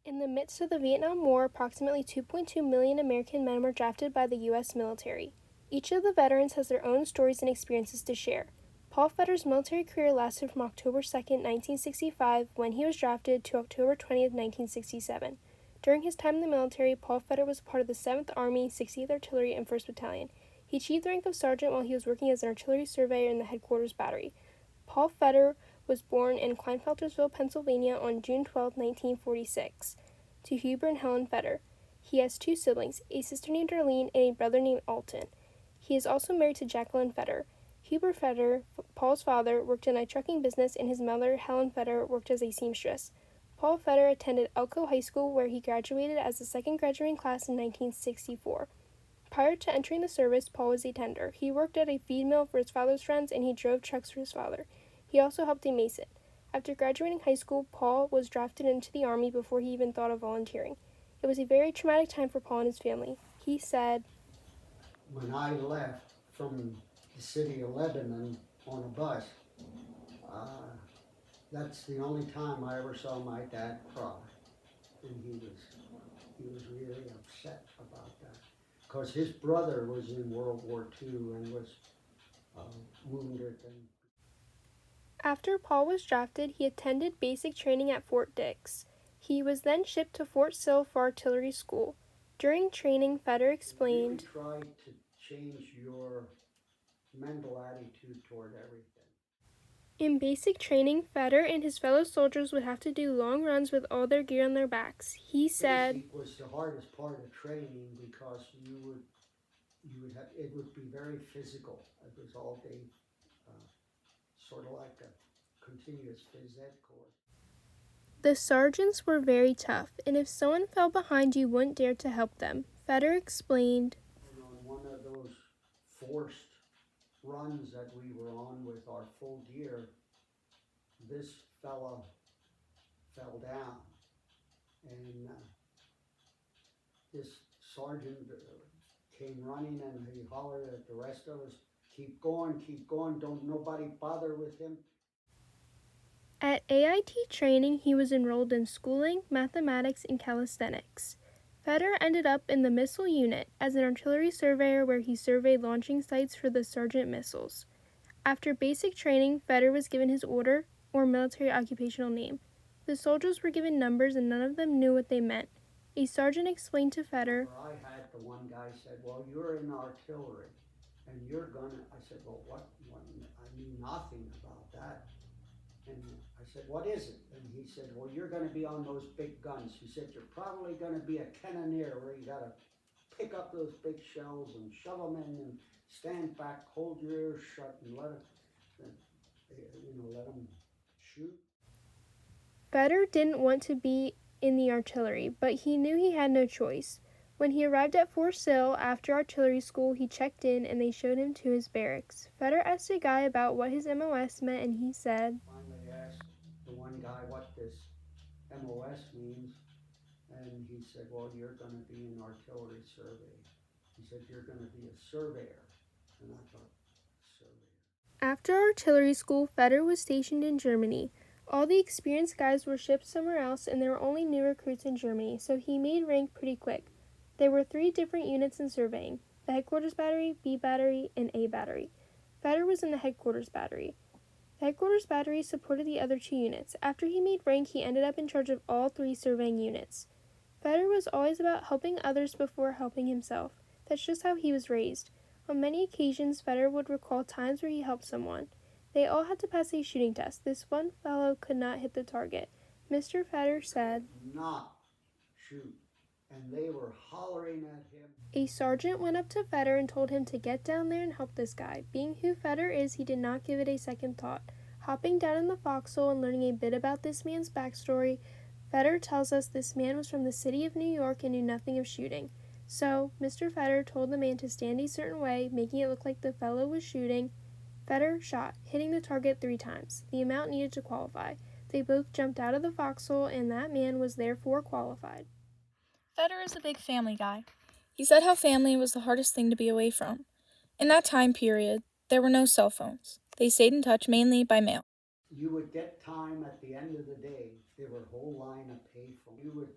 In the midst of the Vietnam War, approximately 2.2 million American men were drafted by the U.S. military. Each of the veterans has their own stories and experiences to share. Paul Fetter's military career lasted from October 2, 1965, when he was drafted, to October 20, 1967. During his time in the military, Paul Fetter was part of the 7th Army, 60th Artillery, and 1st Battalion. He achieved the rank of sergeant while he was working as an artillery surveyor in the headquarters battery. Paul Fetter was born in Kleinfeltersville, Pennsylvania on June 12, 1946, to Huber and Helen Fetter. He has two siblings, a sister named Darlene and a brother named Alton. He is also married to Jacqueline Fetter. Huber Fetter, Paul's father, worked in a trucking business, and his mother, Helen Fetter, worked as a seamstress. Paul Fetter attended Elko High School, where he graduated as the second graduating class in 1964. Prior to entering the service, Paul was a tender. He worked at a feed mill for his father's friends, and he drove trucks for his father. He also helped a mason. After graduating high school, Paul was drafted into the Army before he even thought of volunteering. It was a very traumatic time for Paul and his family. He said, When I left from the city of Lebanon on a bus, uh, that's the only time I ever saw my dad cry. And he was really upset about that. Because his brother was in World War II and was uh, wounded. And after Paul was drafted, he attended basic training at Fort Dix. He was then shipped to Fort Sill for artillery school. During training, Fetter explained, really try to change your mental attitude toward everything. in basic training, Fetter and his fellow soldiers would have to do long runs with all their gear on their backs. He said, Basic was the hardest part of training because you would have, it would be very physical. It was all day, uh, sort of like a continuous phys ed course. the sergeants were very tough, and if someone fell behind, you wouldn't dare to help them. Fetter explained, And on one of those forced runs that we were on with our full gear, this fella fell down, and this sergeant came running and he hollered at the rest of us, keep going, don't nobody bother with him. at AIT training, he was enrolled in schooling, mathematics, and calisthenics. Fetter ended up in the missile unit as an artillery surveyor where he surveyed launching sites for the Sergeant missiles. After basic training, Fetter was given his order, or military occupational name. The soldiers were given numbers and none of them knew what they meant. A sergeant explained to Fetter, I had the one guy said, well, you're in artillery and you're gonna, I said, well, what, I knew nothing about that. And I said, what is it? And he said, well, you're gonna be on those big guns. He said, you're probably gonna be a cannoneer where you gotta pick up those big shells and shove them in and stand back, hold your ears shut and let it, let them shoot. Fetter didn't want to be in the artillery, but he knew he had no choice. When he arrived at Fort Sill after artillery school, he checked in and they showed him to his barracks. Fetter asked a guy about what his MOS meant and he said, Finally asked the one guy what this MOS means, and he said, well, you're going to be an artillery survey. He said, you're going to be a surveyor. And I thought, surveyor. after artillery school, Fetter was stationed in Germany. All the experienced guys were shipped somewhere else and there were only new recruits in Germany, so he made rank pretty quick. There were 3 different units in surveying: the headquarters battery, B battery, and A battery. Fetter was in the headquarters battery. The headquarters battery supported the other 2 units. After he made rank, he ended up in charge of all 3 surveying units. Fetter was always about helping others before helping himself. That's just how he was raised. On many occasions, Fetter would recall times where he helped someone. They all had to pass a shooting test. This one fellow could not hit the target. Mr. Fetter said, not shoot. And they were hollering at him. a sergeant went up to Fetter and told him to get down there and help this guy. Being who Fetter is, he did not give it a second thought. Hopping down in the foxhole and learning a bit about this man's backstory, Fetter tells us this man was from the city of New York and knew nothing of shooting. So, Mr. Fetter told the man to stand a certain way, making it look like the fellow was shooting. Fetter shot, hitting the target 3 times, the amount needed to qualify. They both jumped out of the foxhole, and that man was therefore qualified. Fetter is a big family guy. He said how family was the hardest thing to be away from. In that time period, there were no cell phones. They stayed in touch mainly by mail. you would get time at the end of the day. There were a whole line of payphones. You would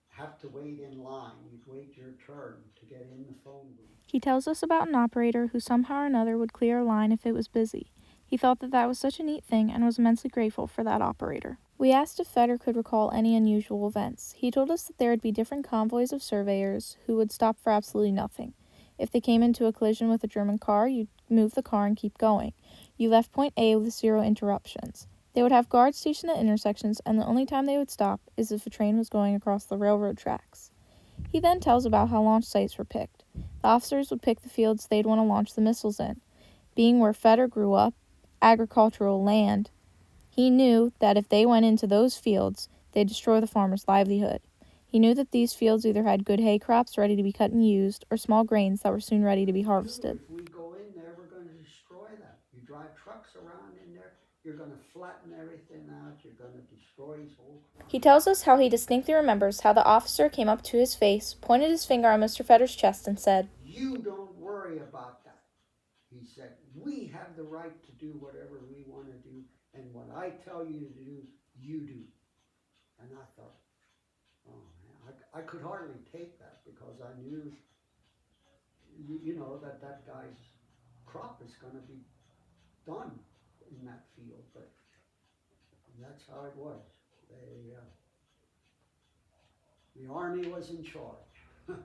have to wait in line. You'd wait your turn to get in the phone booth. He tells us about an operator who somehow or another would clear a line if it was busy. He thought that that was such a neat thing and was immensely grateful for that operator. We asked if Fetter could recall any unusual events. He told us that there would be different convoys of surveyors who would stop for absolutely nothing. If they came into a collision with a German car, you'd move the car and keep going. You left point A with 0 interruptions. They would have guards stationed at intersections, and the only time they would stop is if a train was going across the railroad tracks. He then tells about how launch sites were picked. The officers would pick the fields they'd want to launch the missiles in. Being where Fetter grew up, agricultural land, he knew that if they went into those fields, they'd destroy the farmer's livelihood. He knew that these fields either had good hay crops ready to be cut and used, or small grains that were soon ready to be harvested. If we go in there, we're going to destroy that. You drive trucks around in there, you're going to flatten everything out, you're going to destroy his whole crop. He tells us how he distinctly remembers how the officer came up to his face, pointed his finger on Mr. Fetter's chest, and said, "You don't worry about that." He said, "We have the right to do whatever we want to do, and what I tell you to do, you do." And I thought, oh man, I could hardly take that because I knew, that guy's crop is going to be done in that field. But that's how it was. The army was in charge, and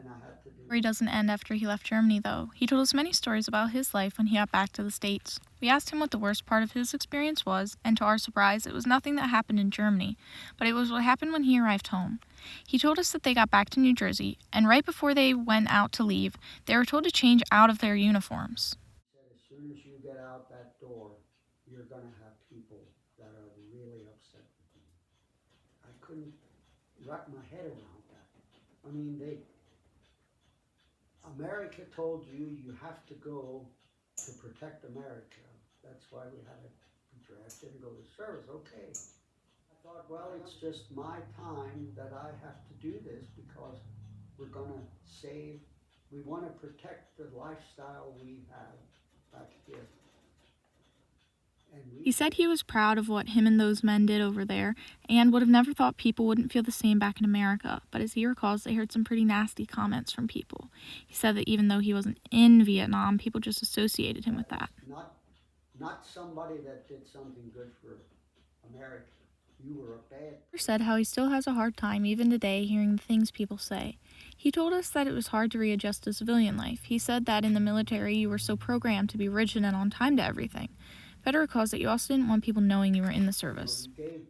I had to do. Story doesn't end after he left Germany, though. He told us many stories about his life when he got back to the States. We asked him what the worst part of his experience was, and to our surprise, it was nothing that happened in Germany, but it was what happened when he arrived home. He told us that they got back to New Jersey, and right before they went out to leave, they were told to change out of their uniforms. He said, as soon as you get out that door, you're going to have people that are really upset with you. I couldn't wrap my head around that. I mean, America told you you have to go to protect America. That's why we had to be drafted and go to service. Okay. I thought, well, it's just my time that I have to do this because we're going to save, we want to protect the lifestyle we have back here. He said he was proud of what him and those men did over there, and would have never thought people wouldn't feel the same back in America, but as he recalls, they heard some pretty nasty comments from people. He said that even though he wasn't in Vietnam, people just associated him with that. Not somebody that did something good for America. You were a bad. He said how he still has a hard time even today hearing the things people say. He told us that it was hard to readjust to civilian life. He said that in the military you were so programmed to be rigid and on time to everything. Fetter recalls that you also didn't want people knowing you were in the service. You gave,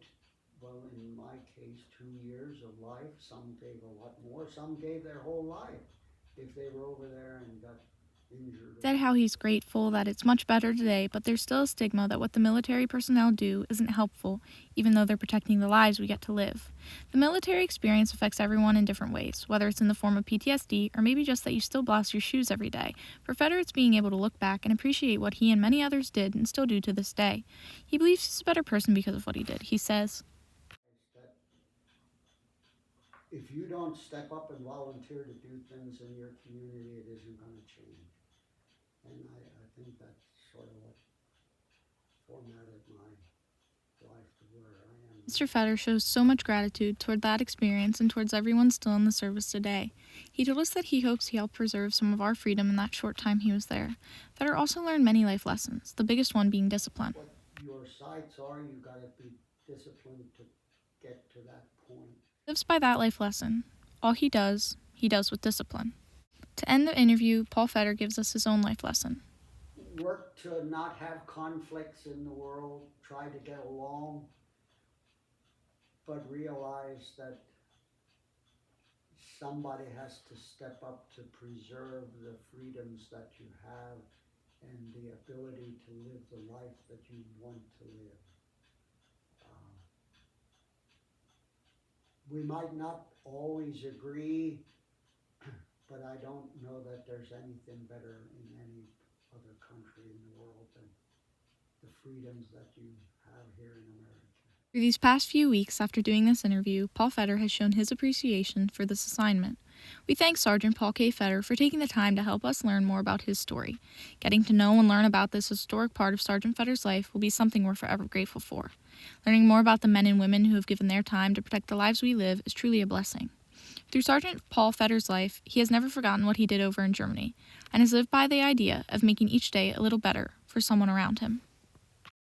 well, in my case, 2 years of life. Some gave a lot more. Some gave their whole life if they were over there and got injured. He said how he's grateful that it's much better today, but there's still a stigma that what the military personnel do isn't helpful, even though they're protecting the lives we get to live. The military experience affects everyone in different ways, whether it's in the form of PTSD or maybe just that you still blouse your shoes every day. For Fetter, it's being able to look back and appreciate what he and many others did and still do to this day. He believes he's a better person because of what he did. He says, If you don't step up and volunteer to do things in your community, it isn't going to change. And I think that's sort of what formatted my life to where I am. Mr. Fetter shows so much gratitude toward that experience and towards everyone still in the service today. He told us that he hopes he helped preserve some of our freedom in that short time he was there. Fetter also learned many life lessons, the biggest one being discipline. What your sights are, you got to be disciplined to get to that point. He lives by that life lesson. All he does with discipline. To end the interview, Paul Fetter gives us his own life lesson. Work to not have conflicts in the world, try to get along, but realize that somebody has to step up to preserve the freedoms that you have and the ability to live the life that you want to live. We might not always agree, but I don't know that there's anything better in any other country in the world than the freedoms that you have here in America. Through these past few weeks after doing this interview, Paul Fetter has shown his appreciation for this assignment. We thank Sergeant Paul K. Fetter for taking the time to help us learn more about his story. Getting to know and learn about this historic part of Sergeant Fetter's life will be something we're forever grateful for. Learning more about the men and women who have given their time to protect the lives we live is truly a blessing. Through Sergeant Paul Fetter's life, he has never forgotten what he did over in Germany, and has lived by the idea of making each day a little better for someone around him.